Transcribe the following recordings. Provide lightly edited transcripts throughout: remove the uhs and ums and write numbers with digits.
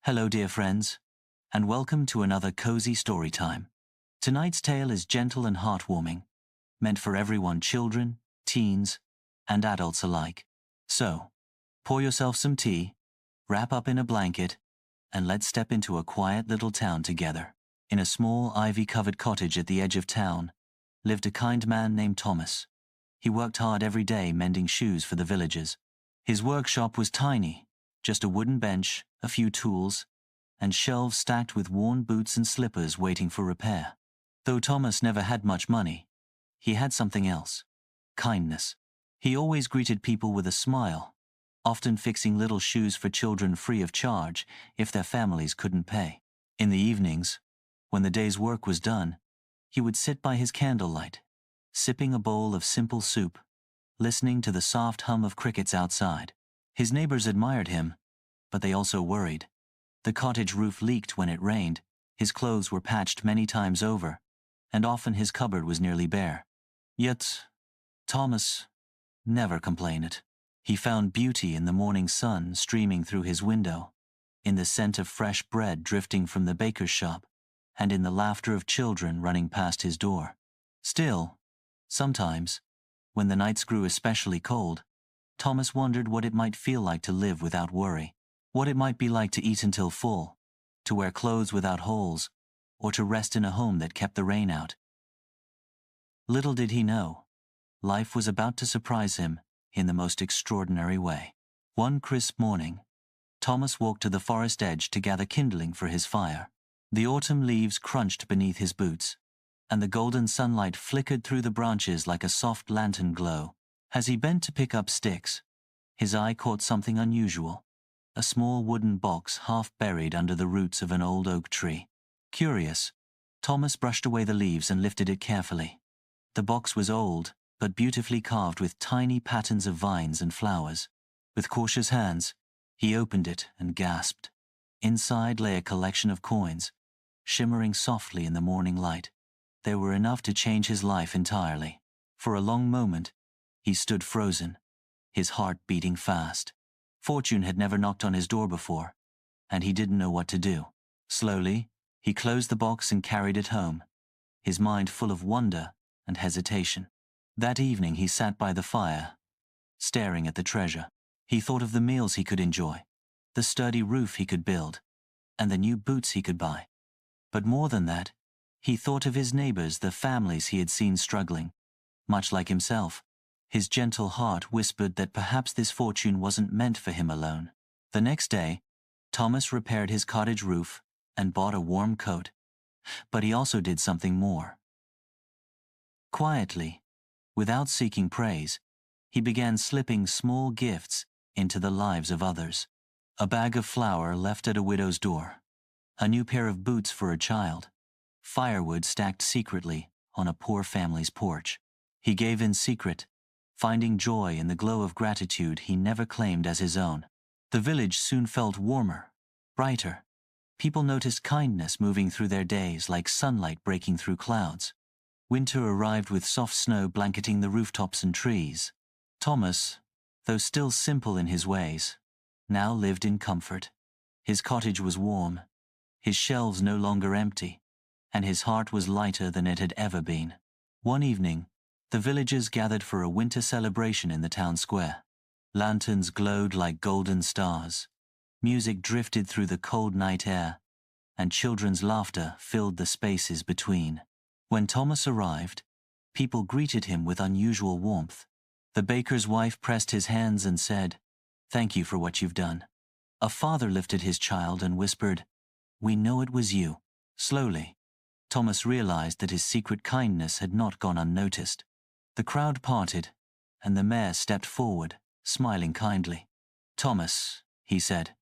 Hello, dear friends, and welcome to another cozy story time. Tonight's tale is gentle and heartwarming, meant for everyone, children, teens, and adults alike. So, pour yourself some tea, wrap up in a blanket, and let's step into a quiet little town together. In a small, ivy-covered cottage at the edge of town, lived a kind man named Thomas. He worked hard every day mending shoes for the villagers. His workshop was tiny, just a wooden bench, a few tools, and shelves stacked with worn boots and slippers waiting for repair. Though Thomas never had much money, he had something else: kindness. He always greeted people with a smile, often fixing little shoes for children free of charge if their families couldn't pay. In the evenings, when the day's work was done, he would sit by his candlelight, sipping a bowl of simple soup, listening to the soft hum of crickets outside. His neighbors admired him, but they also worried. The cottage roof leaked when it rained, his clothes were patched many times over, and often his cupboard was nearly bare. Yet, Thomas never complained. He found beauty in the morning sun streaming through his window, in the scent of fresh bread drifting from the baker's shop, and in the laughter of children running past his door. Still, sometimes, when the nights grew especially cold, Thomas wondered what it might feel like to live without worry, what it might be like to eat until full, to wear clothes without holes, or to rest in a home that kept the rain out. Little did he know, life was about to surprise him in the most extraordinary way. One crisp morning, Thomas walked to the forest edge to gather kindling for his fire. The autumn leaves crunched beneath his boots, and the golden sunlight flickered through the branches like a soft lantern glow. As he bent to pick up sticks, his eye caught something unusual: a small wooden box half buried under the roots of an old oak tree. Curious, Thomas brushed away the leaves and lifted it carefully. The box was old, but beautifully carved with tiny patterns of vines and flowers. With cautious hands, he opened it and gasped. Inside lay a collection of coins, shimmering softly in the morning light. They were enough to change his life entirely. For a long moment, he stood frozen, his heart beating fast. Fortune had never knocked on his door before, and he didn't know what to do. Slowly, he closed the box and carried it home, his mind full of wonder and hesitation. That evening he sat by the fire, staring at the treasure. He thought of the meals he could enjoy, the sturdy roof he could build, and the new boots he could buy. But more than that, he thought of his neighbors, the families he had seen struggling, much like himself. His gentle heart whispered that perhaps this fortune wasn't meant for him alone. The next day, Thomas repaired his cottage roof and bought a warm coat. But he also did something more. Quietly, without seeking praise, he began slipping small gifts into the lives of others. A bag of flour left at a widow's door, a new pair of boots for a child, firewood stacked secretly on a poor family's porch. He gave in secret, finding joy in the glow of gratitude he never claimed as his own. The village soon felt warmer, brighter. People noticed kindness moving through their days like sunlight breaking through clouds. Winter arrived with soft snow blanketing the rooftops and trees. Thomas, though still simple in his ways, now lived in comfort. His cottage was warm, his shelves no longer empty, and his heart was lighter than it had ever been. One evening, the villagers gathered for a winter celebration in the town square. Lanterns glowed like golden stars, music drifted through the cold night air, and children's laughter filled the spaces between. When Thomas arrived, people greeted him with unusual warmth. The baker's wife pressed his hands and said, "Thank you for what you've done." A father lifted his child and whispered, "We know it was you." Slowly, Thomas realized that his secret kindness had not gone unnoticed. The crowd parted, and the mayor stepped forward, smiling kindly. "Thomas," he said,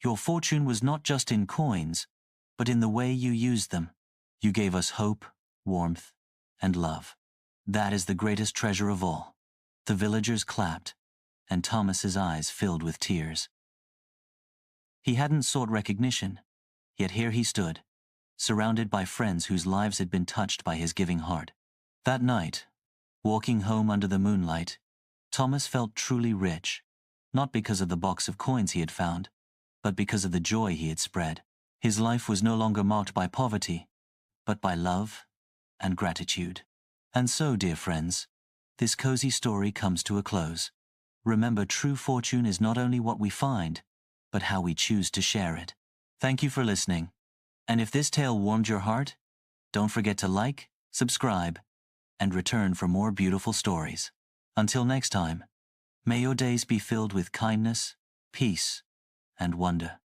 "your fortune was not just in coins, but in the way you used them. You gave us hope, warmth, and love. That is the greatest treasure of all." The villagers clapped, and Thomas's eyes filled with tears. He hadn't sought recognition, yet here he stood, surrounded by friends whose lives had been touched by his giving heart. That night, walking home under the moonlight, Thomas felt truly rich, not because of the box of coins he had found, but because of the joy he had spread. His life was no longer marked by poverty, but by love and gratitude. And so, dear friends, this cozy story comes to a close. Remember, true fortune is not only what we find, but how we choose to share it. Thank you for listening. And if this tale warmed your heart, don't forget to like, subscribe, and return for more beautiful stories. Until next time, may your days be filled with kindness, peace, and wonder.